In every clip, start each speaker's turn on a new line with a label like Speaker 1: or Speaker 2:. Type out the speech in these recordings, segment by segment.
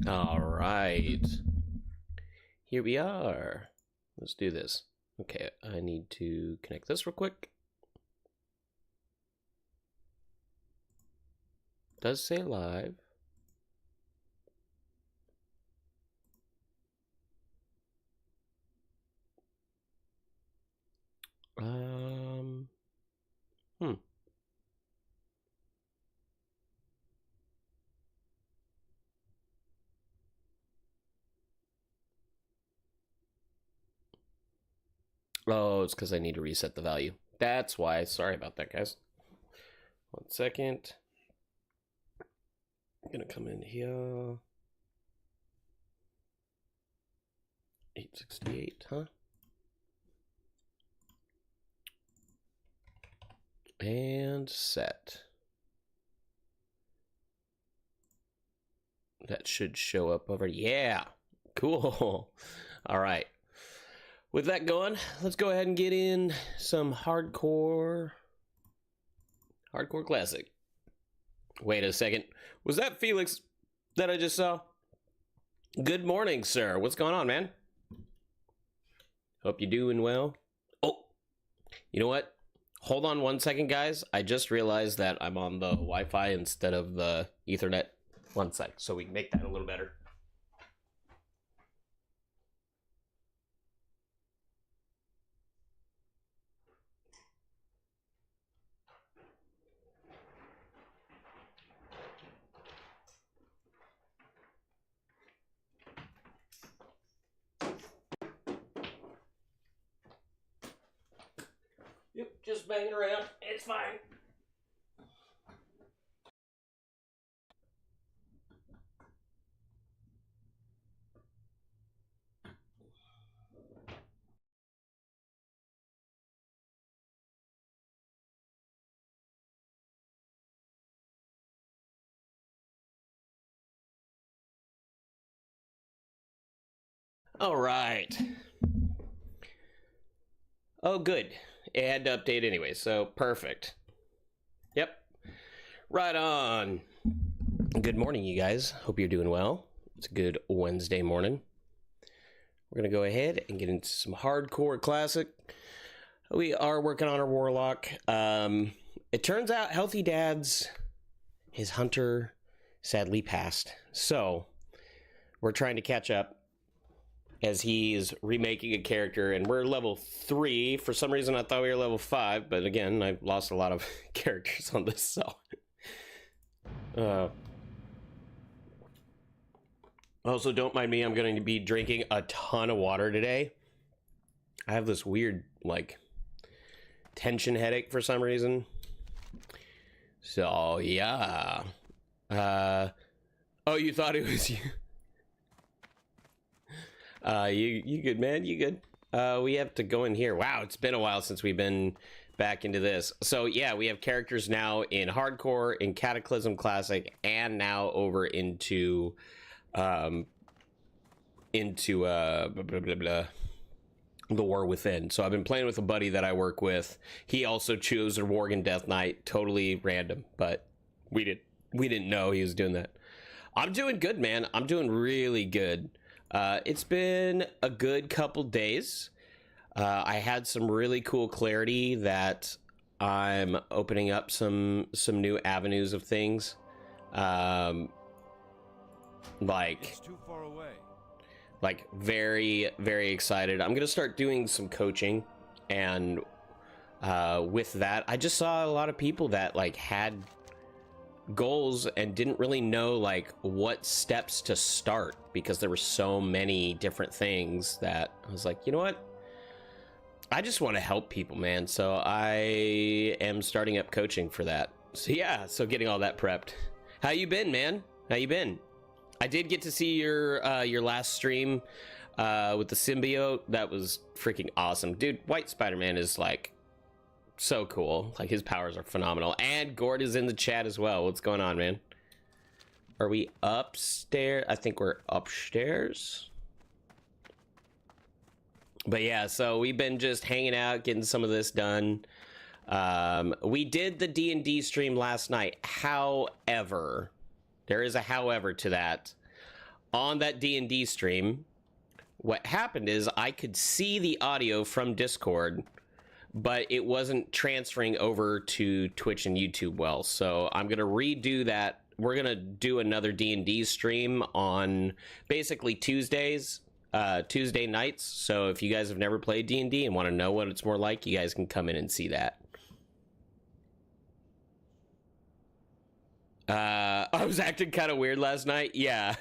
Speaker 1: All right. Here we are. Let's do this. Okay, I need to connect this real quick. Does say live. Hmm. Oh, it's because I need to reset the value. That's why. Sorry about that, guys. 1 second. I'm gonna come in here. 868, huh? And set. That should show up over. Yeah, cool. All right. With that going, let's go ahead and get in some hardcore classic. Wait a second. Was that Felix that I just saw? Good morning, sir. What's going on, man? Hope you're doing well. Oh, you know what? Hold on 1 second, guys. I just realized that I'm on the Wi-Fi instead of the Ethernet. 1 sec, so we can make that a little better. Yep, just banging around. It's fine. All right. Oh, good. It had to update anyway, so perfect. Yep. Right on. Good morning, you guys. Hope you're doing well. It's a good Wednesday morning. We're going to go ahead and get into some hardcore classic. We are working on our warlock. It turns out Healthy Dad's, his hunter, sadly passed. So, we're trying to catch up as he's remaking a character, and we're level 3. For some reason, I thought we were level 5, but again, I've lost a lot of characters on this, so... Also, don't mind me, I'm going to be drinking a ton of water today. I have this weird, like, tension headache for some reason. So, yeah. Oh, you thought it was you? You good, man? You good? We have to go in here. Wow, it's been a while since we've been back into this. So, yeah, we have characters now in Hardcore, in Cataclysm Classic, and now over into blah, blah, blah, blah, the War Within. So I've been playing with a buddy that I work with. He also chose a Worgen Death Knight, totally random, but we didn't know he was doing that. I'm doing good, man. I'm doing really good. It's been a good couple days. I had some really cool clarity that I'm opening up some new avenues of things. Like,
Speaker 2: it's too far away.
Speaker 1: Like, very, very excited. I'm gonna start doing some coaching, and with that, I just saw a lot of people that like had goals and didn't really know like what steps to start, because there were so many different things that I was like, you know what? I just want to help people, man. So I am starting up coaching for that. So yeah, so getting all that prepped. How you been, man? How you been? I did get to see your last stream with the symbiote. That was freaking awesome. Dude, White Spider-Man is like so cool. Like, his powers are phenomenal. And Gord is in the chat as well. What's going on, man? Are we upstairs? I think we're upstairs. But yeah, so we've been just hanging out, getting some of this done. We did the D&D stream last night. However, there is a however to that. on that D&D stream, what happened is I could see the audio from Discord, but it wasn't transferring over to Twitch and YouTube well. So I'm going to redo that. We're going to do another D&D stream on basically Tuesdays, Tuesday nights. So if you guys have never played D&D and want to know what it's more like, you guys can come in and see that. I was acting kind of weird last night. Yeah.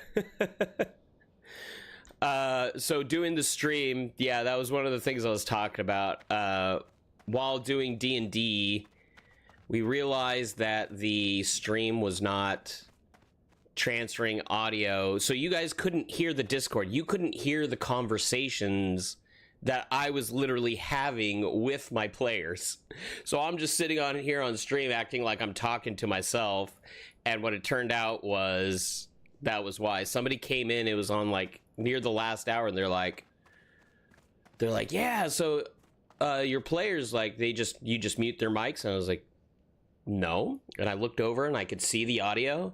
Speaker 1: So doing the stream, yeah, that was one of the things I was talking about. While doing D&D, we realized that the stream was not transferring audio, so you guys couldn't hear the Discord. You couldn't hear the conversations that I was literally having with my players. So I'm just sitting on here on stream acting like I'm talking to myself, and what it turned out was that was why. Somebody came in, it was on like near the last hour, and they're like, yeah, so your players, like, you just mute their mics? And I was like, no. And I looked over and I could see the audio,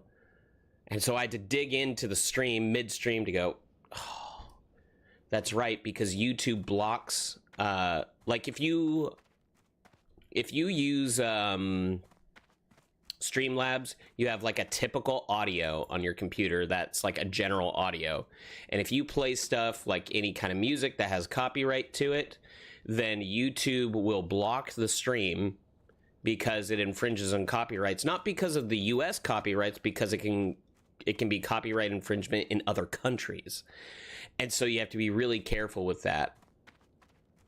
Speaker 1: and so I had to dig into the stream midstream to go, oh, that's right, because YouTube blocks like if you use Streamlabs, you have like a typical audio on your computer that's like a general audio, and if you play stuff like any kind of music that has copyright to it, then YouTube will block the stream because it infringes on copyrights, not because of the US copyrights, because it can be copyright infringement in other countries. And so you have to be really careful with that.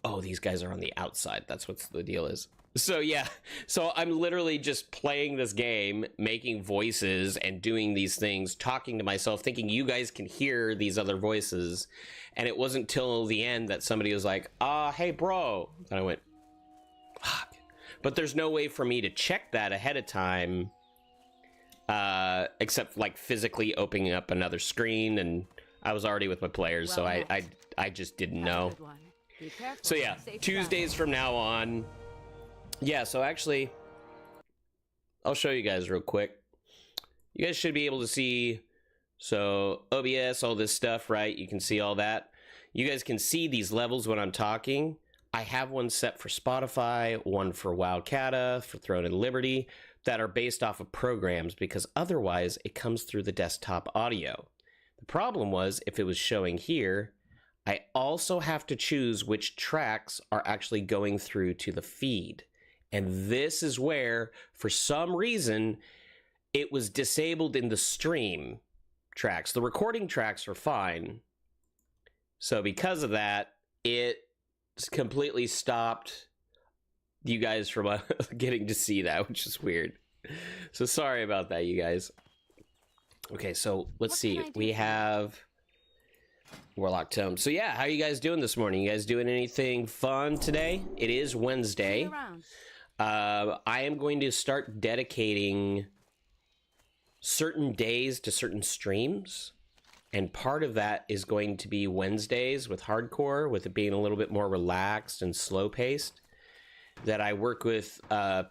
Speaker 1: Oh, these guys are on the outside. That's what the deal is. So yeah, so I'm literally just playing this game, making voices and doing these things, talking to myself, thinking you guys can hear these other voices. And it wasn't till the end that somebody was like, hey bro. And I went, fuck. But there's no way for me to check that ahead of time, except like physically opening up another screen, and I was already with my players, so I just didn't know. So yeah, Tuesdays from now on. Yeah, so actually, I'll show you guys real quick. You guys should be able to see, so OBS, all this stuff, right? You can see all that. You guys can see these levels when I'm talking. I have one set for Spotify, one for Wildcata, for Throne and Liberty, that are based off of programs, because otherwise it comes through the desktop audio. The problem was, if it was showing here, I also have to choose which tracks are actually going through to the feed. And this is where, for some reason, it was disabled in the stream tracks. The recording tracks are fine. So because of that, it completely stopped you guys from getting to see that, which is weird. So sorry about that, you guys. Okay, so let's see. We have Warlock Tome. So yeah, how are you guys doing this morning? You guys doing anything fun today? It is Wednesday. I am going to start dedicating certain days to certain streams, and part of that is going to be Wednesdays with hardcore, with it being a little bit more relaxed and slow paced, that I work with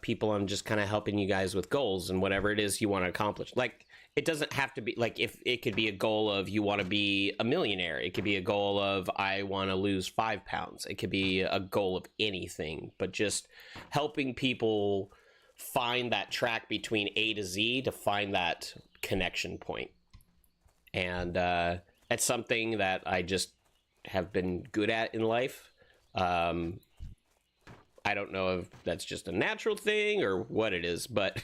Speaker 1: people on just kind of helping you guys with goals and whatever it is you want to accomplish. Like, it doesn't have to be like, if it could be a goal of you want to be a millionaire, it could be a goal of I want to lose 5 pounds, it could be a goal of anything, but just helping people find that track between A to Z to find that connection point. And that's something that I just have been good at in life. I don't know if that's just a natural thing or what it is, but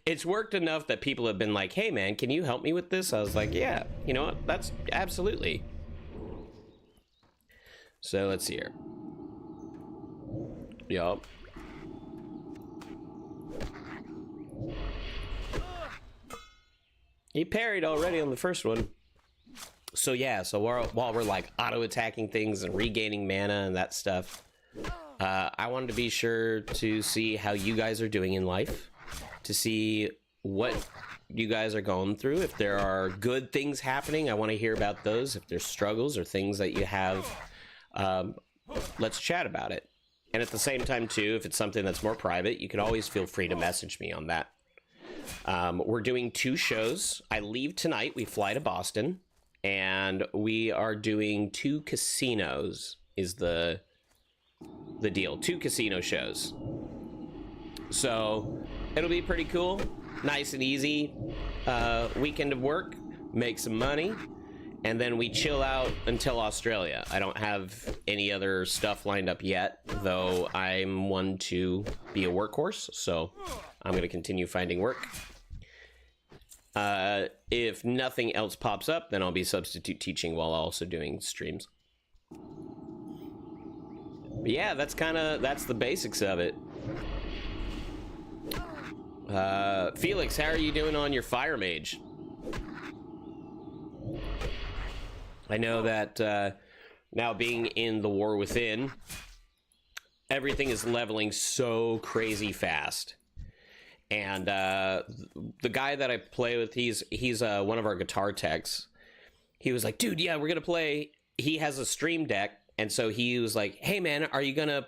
Speaker 1: it's worked enough that people have been like, hey man, can you help me with this? I was like, yeah, you know what? That's absolutely. So let's see here. Yup. He parried already on the first one. So yeah, so while we're like auto-attacking things and regaining mana and that stuff, I wanted to be sure to see how you guys are doing in life, to see what you guys are going through. If there are good things happening, I want to hear about those. If there's struggles or things that you have, let's chat about it. And at the same time too, if it's something that's more private, you can always feel free to message me on that. We're doing 2 shows. I leave tonight. We fly to Boston. and we are doing 2 casinos is the deal. 2 casino shows. So it'll be pretty cool. Nice and easy weekend of work, make some money, and then we chill out until Australia. I don't have any other stuff lined up yet, though I'm one to be a workhorse, so I'm going to continue finding work. If nothing else pops up, then I'll be substitute teaching while also doing streams. But yeah, that's the basics of it. Felix, how are you doing on your Fire Mage? I know that now being in the War Within, everything is leveling so crazy fast. And the guy that I play with, he's one of our guitar techs. He was like, dude, yeah, we're gonna play. He has a stream deck, and so he was like, hey man, are you gonna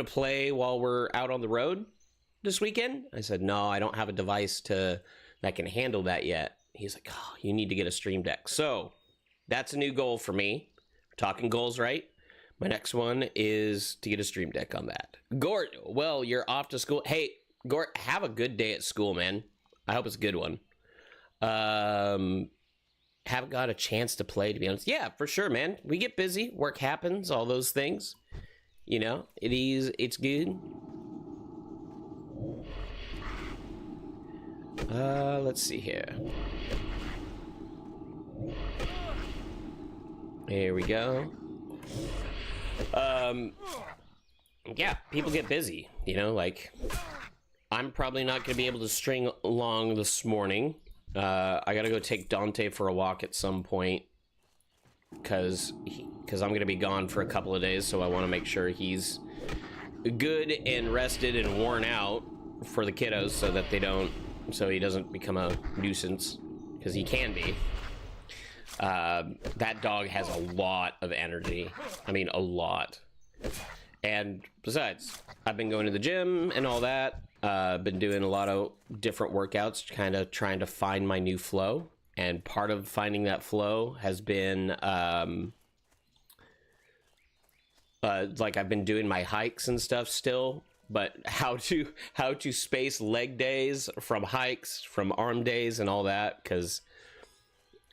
Speaker 1: play while we're out on the road this weekend? I said, no, I don't have a device that can handle that yet. He's like, oh, you need to get a stream deck. So that's a new goal for me. We're talking goals, right? My next one is to get a stream deck on that. Gort, well, you're off to school. Hey, Gort, have a good day at school, man. I hope it's a good one. Haven't got a chance to play, to be honest. Yeah, for sure, man. We get busy. Work happens, all those things. You know, it's good. Let's see here. Here we go. Yeah, people get busy, you know, like, I'm probably not going to be able to string along this morning. I gotta go take Dante for a walk at some point, because I'm going to be gone for a couple of days, so I want to make sure he's good and rested and worn out for the kiddos, so he doesn't become a nuisance, because he can be. That dog has a lot of energy. I mean, a lot. And besides, I've been going to the gym and all that. Been doing a lot of different workouts, kind of trying to find my new flow. And part of finding that flow has been, like, I've been doing my hikes and stuff still. But how to space leg days from hikes, from arm days and all that, because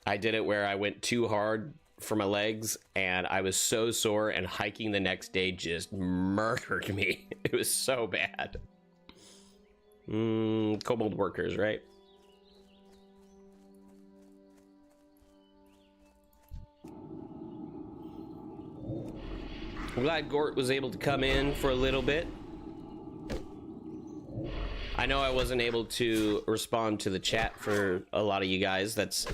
Speaker 1: I did it where I went too hard for my legs and I was so sore, and hiking the next day just murdered me. It was so bad. Kobold workers, right? I'm glad Gort was able to come in for a little bit. I know I wasn't able to respond to the chat for a lot of you guys. That's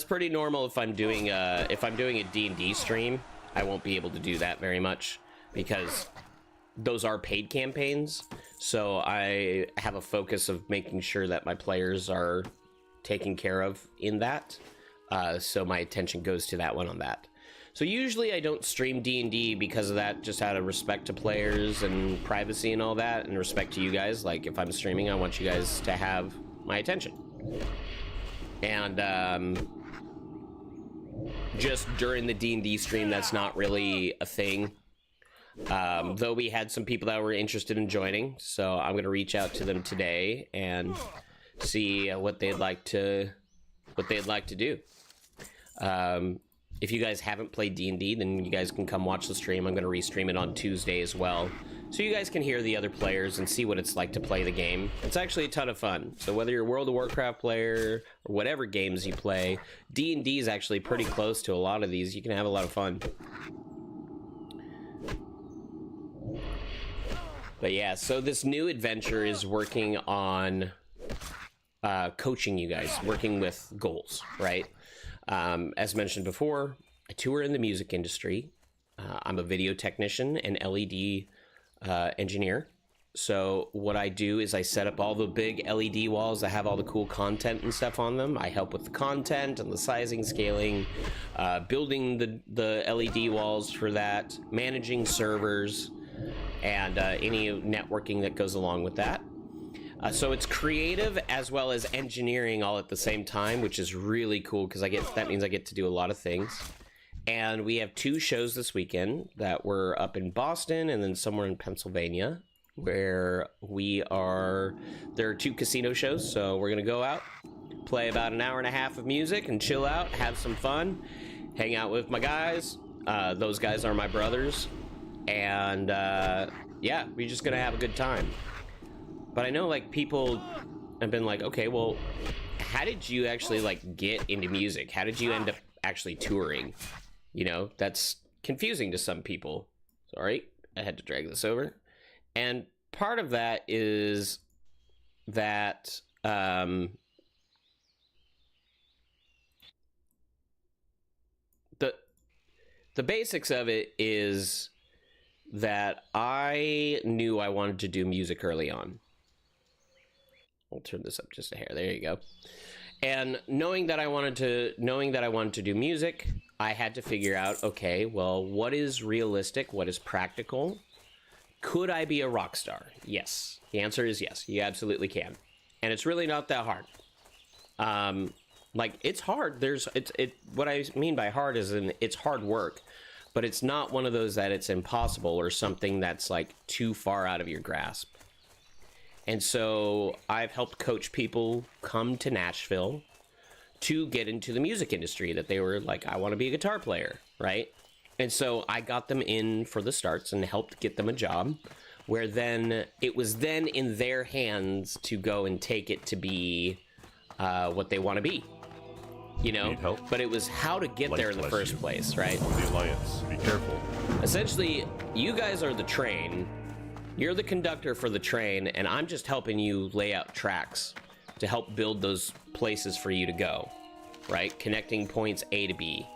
Speaker 1: pretty normal if I'm doing a D&D stream. I won't be able to do that very much because those are paid campaigns. So I have a focus of making sure that my players are taken care of in that. So my attention goes to that one on that. So usually I don't stream D&D because of that, just out of respect to players and privacy and all that, and respect to you guys. Like, if I'm streaming, I want you guys to have my attention. And just during the D&D stream, that's not really a thing. Though we had some people that were interested in joining, so I'm going to reach out to them today and see what they'd like to do. If you guys haven't played D&D, then you guys can come watch the stream. I'm going to restream it on Tuesday as well, so you guys can hear the other players and see what it's like to play the game. It's actually a ton of fun. So whether you're a World of Warcraft player or whatever games you play, D&D is actually pretty close to a lot of these. You can have a lot of fun. But yeah, so this new adventure is working on coaching you guys, working with goals, right? As mentioned before, I tour in the music industry. I'm a video technician and LED engineer. So what I do is I set up all the big LED walls that have all the cool content and stuff on them. I help with the content and the sizing, scaling, building the LED walls for that, managing servers, and any networking that goes along with that. So it's creative as well as engineering all at the same time, which is really cool because that means I get to do a lot of things. And we have 2 shows this weekend that we're up in Boston and then somewhere in Pennsylvania where there are 2 casino shows. So we're going to go out, play about an hour and a half of music and chill out, have some fun, hang out with my guys. Those guys are my brothers. And yeah, we're just going to have a good time. But I know, like, people have been like, okay, well, how did you actually, like, get into music? How did you end up actually touring? You know, that's confusing to some people. Sorry, I had to drag this over. And part of that is that the basics of it is that I knew I wanted to do music early on. I'll turn this up just a hair. There you go. And knowing that I wanted to do music, I had to figure out, okay, well, what is realistic? What is practical? Could I be a rock star? Yes. The answer is yes. You absolutely can. And it's really not that hard. Like, it's hard. What I mean by hard is it's hard work, but it's not one of those that it's impossible or something that's like too far out of your grasp. And so I've helped coach people come to Nashville to get into the music industry, that they were like, I want to be a guitar player, right? And so I got them in for the starts and helped get them a job, where then it was then in their hands to go and take it to be what they want to be, you know?
Speaker 2: Need help?
Speaker 1: But it was how to get there in the first place, right?
Speaker 2: The Alliance, be careful.
Speaker 1: Essentially, you guys are the train. You're the conductor for the train, and I'm just helping you lay out tracks to help build those places for you to go, right? Connecting points A to B.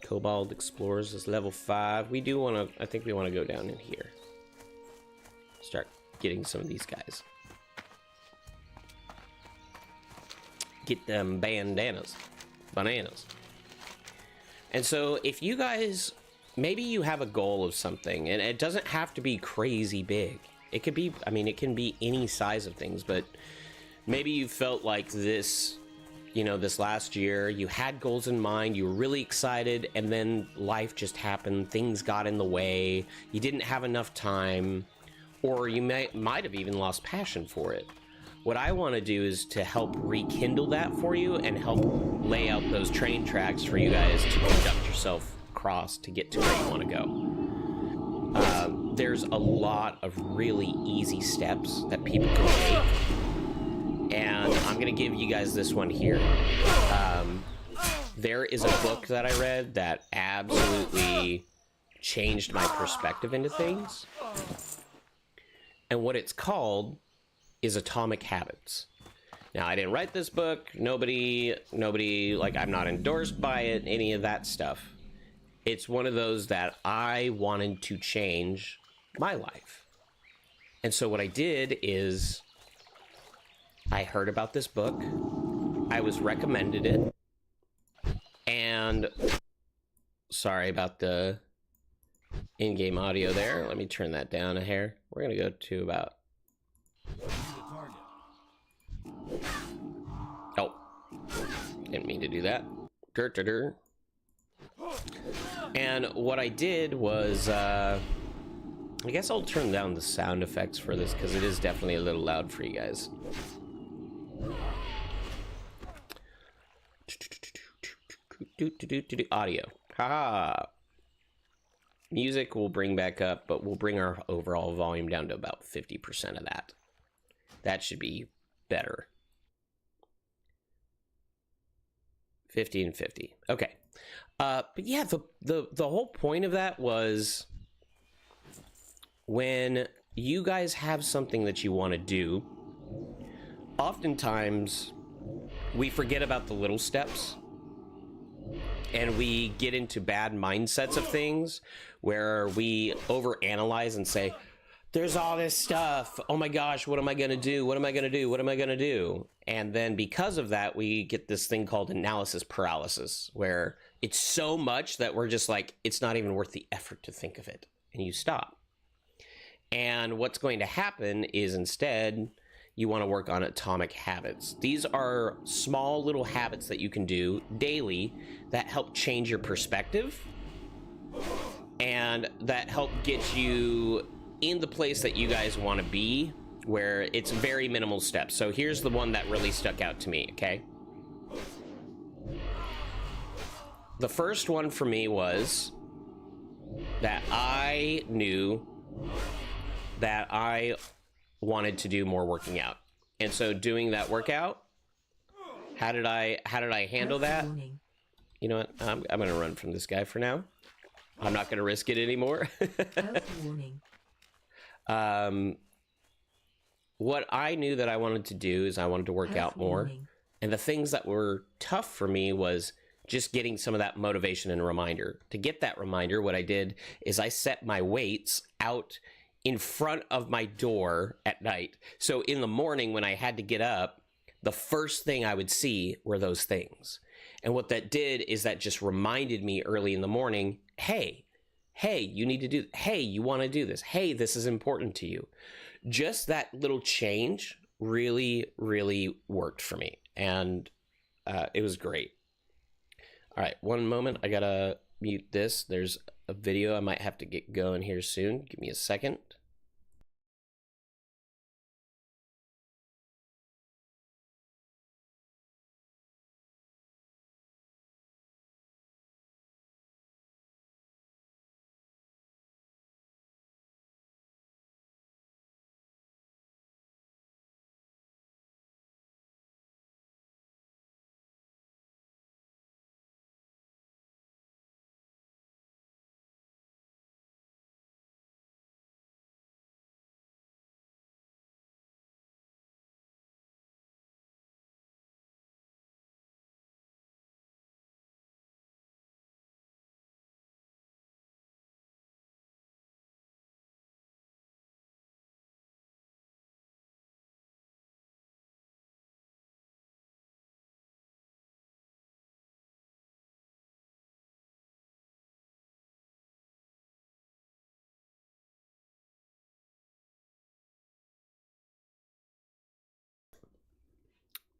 Speaker 1: Cobalt Explorers is level 5. I think we want to go down in here. Start getting some of these guys. Get them bananas. And so if you guys, maybe you have a goal of something, and it doesn't have to be crazy big. It could be, it can be any size of things, but maybe you felt like this, this last year, you had goals in mind, you were really excited, and then life just happened, things got in the way, you didn't have enough time, or you might have even lost passion for it. What I want to do is to help rekindle that for you and help lay out those train tracks for you guys to conduct yourself across to get to where you want to go. There's a lot of really easy steps that people can take, and I'm going to give you guys this one here. There is a book that I read that absolutely changed my perspective into things, and what it's called is Atomic Habits. Now, I didn't write this book. Nobody, like, I'm not endorsed by it, any of that stuff. It's one of those that I wanted to change my life. And so what I did is I heard about this book. I was recommended it. And sorry about the in-game audio there. Let me turn that down a hair. We're going to go to about... Oh, didn't mean to do that. And what I did was, I guess I'll turn down the sound effects for this because it is definitely a little loud for you guys. Audio. Haha. Music we'll bring back up, but we'll bring our overall volume down to about 50% of that. That should be better. 50 and 50. Okay. But yeah, the whole point of that was when you guys have something that you want to do, oftentimes we forget about the little steps and we get into bad mindsets of things where we overanalyze and say, there's all this stuff. Oh my gosh, what am I going to do? What am I going to do? What am I going to do? And then because of that, we get this thing called analysis paralysis, where it's so much that we're just like, it's not even worth the effort to think of it. And you stop. And what's going to happen is instead you want to work on atomic habits. These are small little habits that you can do daily that help change your perspective and that help get you in the place that you guys want to be, where it's very minimal steps. So here's the one that really stuck out to me, okay? The first one for me was that I knew that I wanted to do more working out. And so doing that workout, how did I handle that? You know what? I'm going to run from this guy for now. I'm not going to risk it anymore. What I knew that I wanted to do is I wanted to work out more. And the things that were tough for me was just getting some of that motivation and reminder. To get that reminder, what I did is I set my weights out in front of my door at night. So in the morning when I had to get up, the first thing I would see were those things. And what that did is that just reminded me early in the morning, hey, you need to do, hey, you want to do this. Hey, this is important to you. Just that little change really, really worked for me. And it was great. All right, one moment. I gotta mute this. There's a video I might have to get going here soon. Give me a second.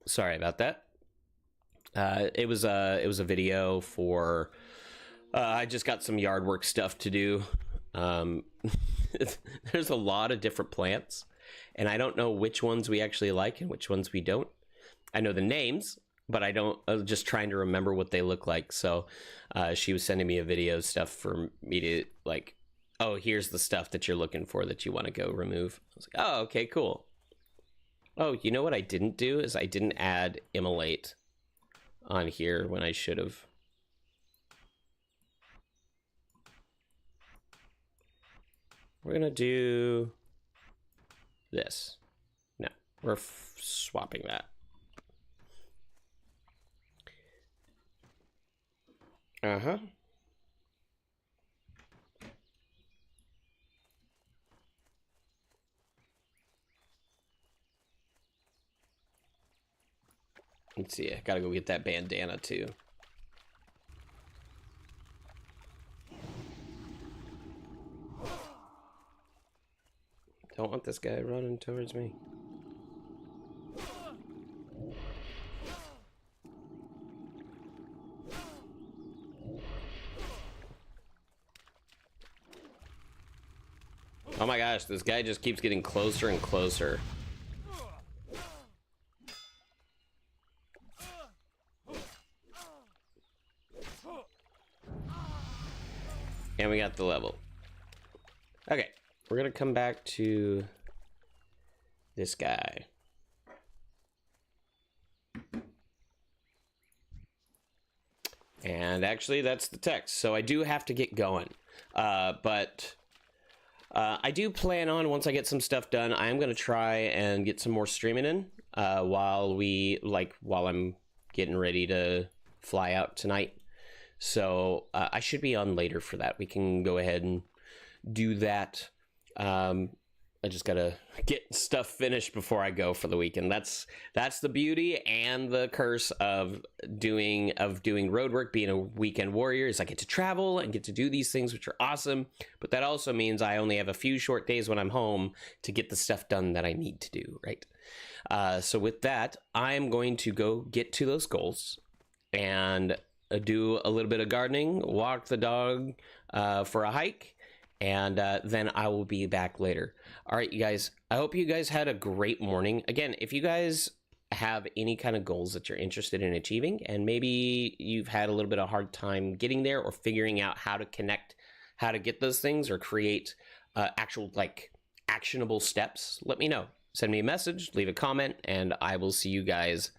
Speaker 1: Sorry about that. It was a video for. I just got some yard work stuff to do. There's a lot of different plants, and I don't know which ones we actually like and which ones we don't. I know the names, but I don't. I'm just trying to remember what they look like. So she was sending me a video stuff for me to like. Oh, here's the stuff that you're looking for that you want to go remove. I was like, oh, okay, cool. Oh, you know what I didn't do is I didn't add immolate on here when I should have. We're gonna do this. No, we're swapping that. Uh-huh. Let's see, I gotta go get that bandana too. Don't want this guy running towards me. Oh my gosh, this guy just keeps getting closer and closer. And we got the level. Okay, we're gonna come back to this guy. And actually, that's the text. So I do have to get going. But I do plan on, once I get some stuff done, I am gonna try and get some more streaming in while I'm getting ready to fly out tonight. So I should be on later for that. We can go ahead and do that. I just gotta get stuff finished before I go for the weekend. That's the beauty and the curse of doing road work, being a weekend warrior, is I get to travel and get to do these things, which are awesome. But that also means I only have a few short days when I'm home to get the stuff done that I need to do, right? So with that, I'm going to go get to those goals and do a little bit of gardening, walk the dog for a hike, and then I will be back later. All right, you guys, I hope you guys had a great morning. Again, if you guys have any kind of goals that you're interested in achieving, and maybe you've had a little bit of hard time getting there or figuring out how to connect, how to get those things or create actual like actionable steps, let me know. Send me a message, leave a comment, and I will see you guys